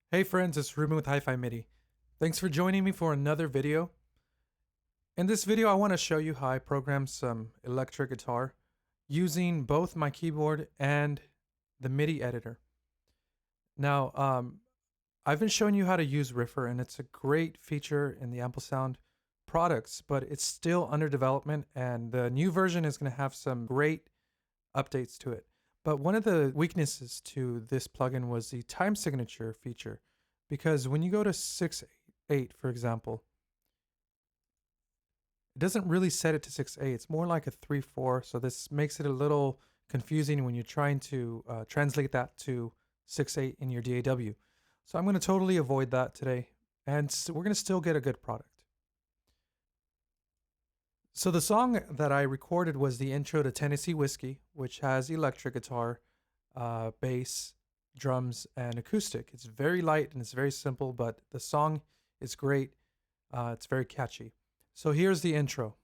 Hey friends, it's Ruben with Hi-Fi MIDI. Thanks for joining me for another video. In this video, I want to show you how I program some electric guitar using both my keyboard and the MIDI editor. Now, I've been showing you how to use Riffer, and it's a great feature in the Amplisound products, but it's still under development, and the new version is going to have some great updates to it. But one of the weaknesses to this plugin was the time signature feature, because when you go to 6/8, for example, it doesn't really set it to 6/8. It's more like a 3/4. So this makes it a little confusing when you're trying to translate that to 6/8 in your DAW. So I'm going to totally avoid that today, and we're going to still get a good product. So the song that I recorded was the intro to Tennessee Whiskey, which has electric guitar, bass, drums, and acoustic. It's very light and it's very simple, but the song is great. It's very catchy. So here's the intro.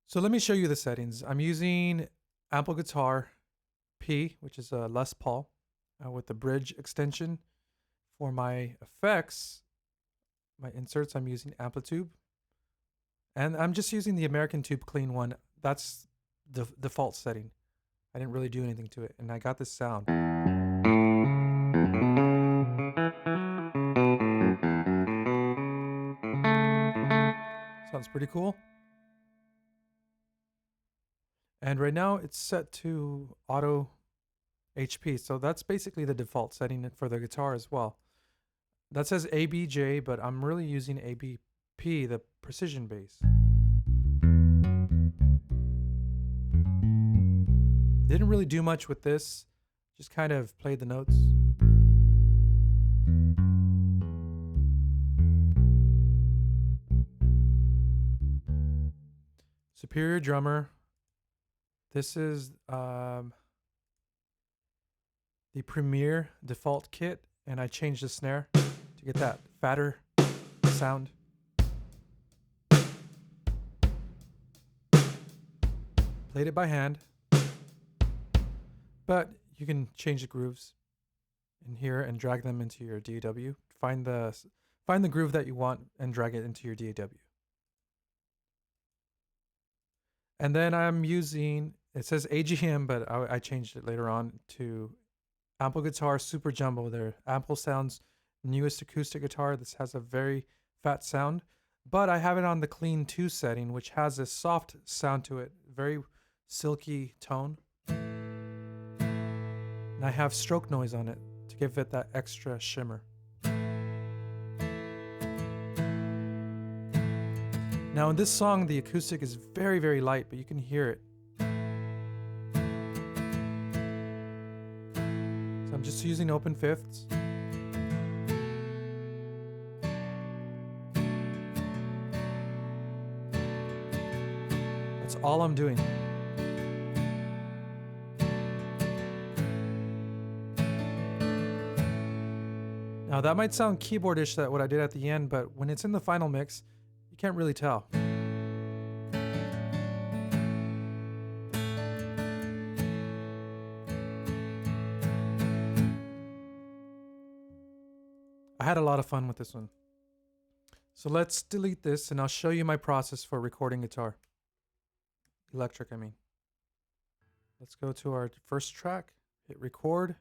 So let me show you the settings. I'm using Ample Guitar P, which is a Les Paul with the bridge extension. For my effects, my inserts, I'm using Amplitube. And I'm just using the American Tube Clean one. That's the default setting. I didn't really do anything to it. And I got this sound. Sounds pretty cool. And right now it's set to auto HP. So that's basically the default setting for the guitar as well. That says ABJ, but I'm really using ABP, the precision bass. Didn't really do much with this, just kind of played the notes. Superior Drummer. This is the Premiere default kit, and I changed the snare to get that fatter sound. Played it by hand, but you can change the grooves in here and drag them into your DAW. Find the groove that you want and drag it into your DAW. And then I'm using, it says AGM, but I changed it later on to Ample Guitar Super Jumbo. They're Amplisound's newest acoustic guitar. This has a very fat sound, but I have it on the Clean 2 setting, which has a soft sound to it, very silky tone. And I have stroke noise on it to give it that extra shimmer. Now in this song, the acoustic is very, very light, but you can hear it. So I'm just using open fifths. That's all I'm doing. Now that might sound keyboardish, that what I did at the end, but when it's in the final mix, you can't really tell. I had a lot of fun with this one. So let's delete this and I'll show you my process for recording guitar. Electric, I mean. Let's go to our first track, hit record.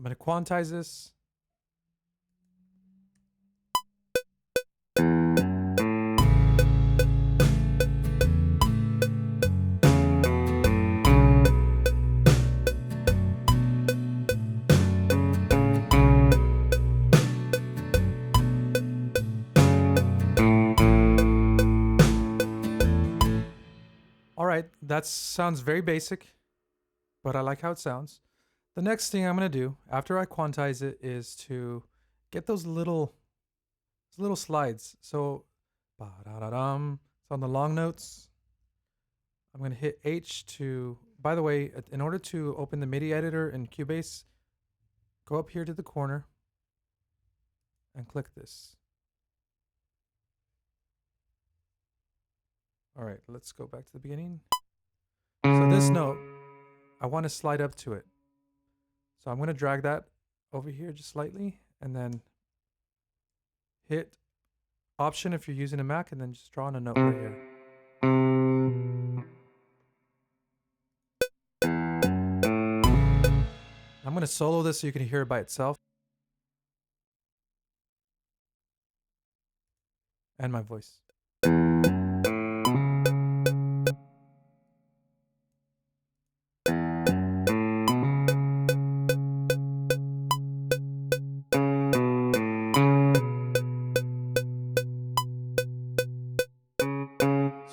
I'm going to quantize this. that sounds very basic, but I like how it sounds. The next thing I'm going to do after I quantize it is to get those little slides. So, ba-da-da-dum. So on the long notes, I'm going to hit H to, by the way, in order to open the MIDI editor in Cubase, go up here to the corner and click this. All right, let's go back to the beginning. So this note, I want to slide up to it. So I'm going to drag that over here just slightly and then hit Option if you're using a Mac and then just draw on a note right here. I'm going to solo this so you can hear it by itself. And my voice.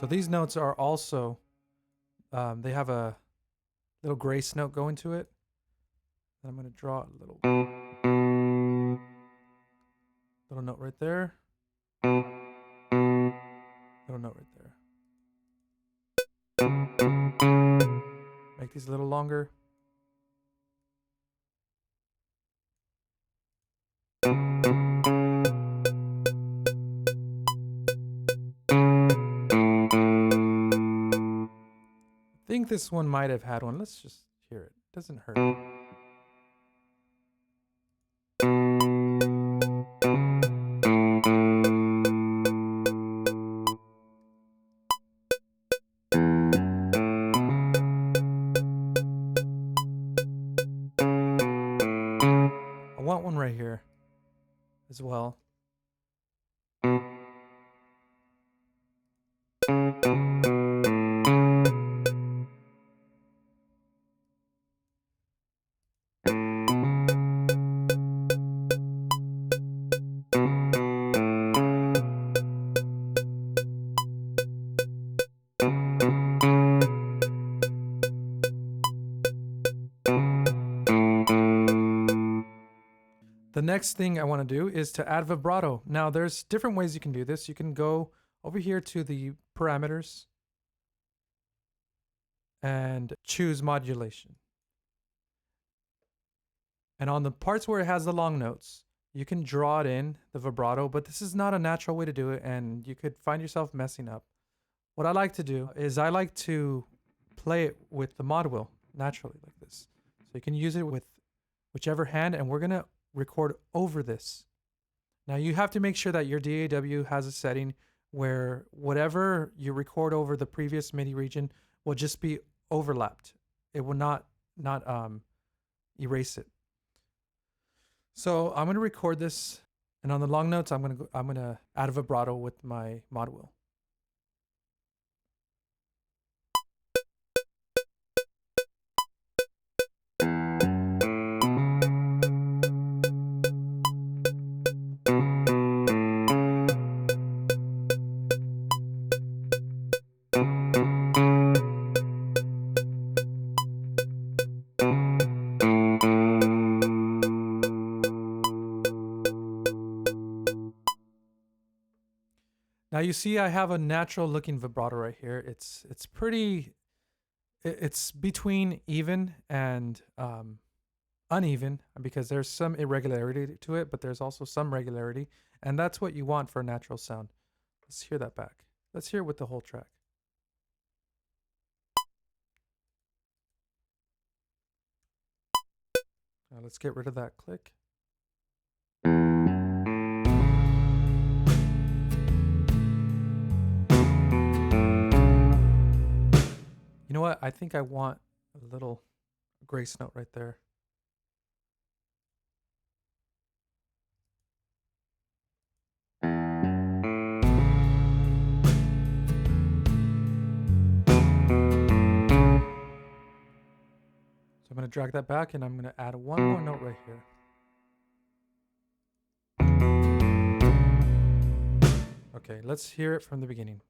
So these notes are also, they have a little grace note going to it. And I'm going to draw a little note right there. Little note right there. Make these a little longer. I think this one might have had one. Let's just hear it. Doesn't hurt. I want one right here as well. The next thing I want to do is to add vibrato. Now there's different ways you can do this. You can go over here to the parameters and choose modulation. And on the parts where it has the long notes, you can draw it in, the vibrato, but this is not a natural way to do it and you could find yourself messing up. What I like to do is I like to play it with the mod wheel naturally like this. So you can use it with whichever hand and we're going to record over this. Now you have to make sure that your DAW has a setting where whatever you record over the previous MIDI region will just be overlapped. It will not erase it. So I'm going to record this, and on the long notes I'm going to add a vibrato with my mod wheel. Now you see I have a natural looking vibrato right here. It's between even and uneven because there's some irregularity to it, but there's also some regularity, and that's what you want for a natural sound. Let's hear that back. Let's hear it with the whole track. Now let's get rid of that click. You know what? I think I want a little grace note right there. So I'm going to drag that back and I'm going to add one more note right here. Okay, let's hear it from the beginning.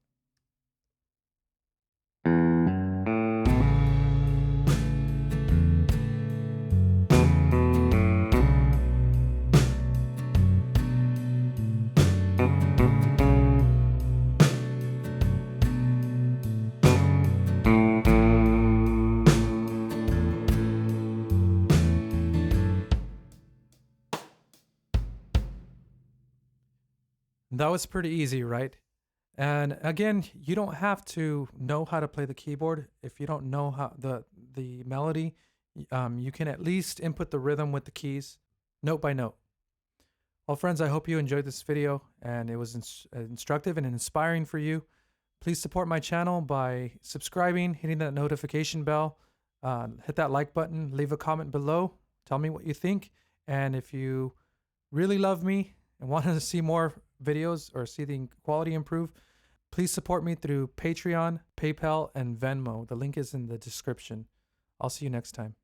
That was pretty easy, right? And again, you don't have to know how to play the keyboard. If you don't know how the melody, you can at least input the rhythm with the keys, note by note. Well, friends, I hope you enjoyed this video and it was instructive and inspiring for you. Please support my channel by subscribing, hitting that notification bell, hit that like button, leave a comment below, tell me what you think, and if you really love me and want to see more videos or see the quality improve, please support me through Patreon, PayPal, and Venmo. The link is in the description. I'll see you next time.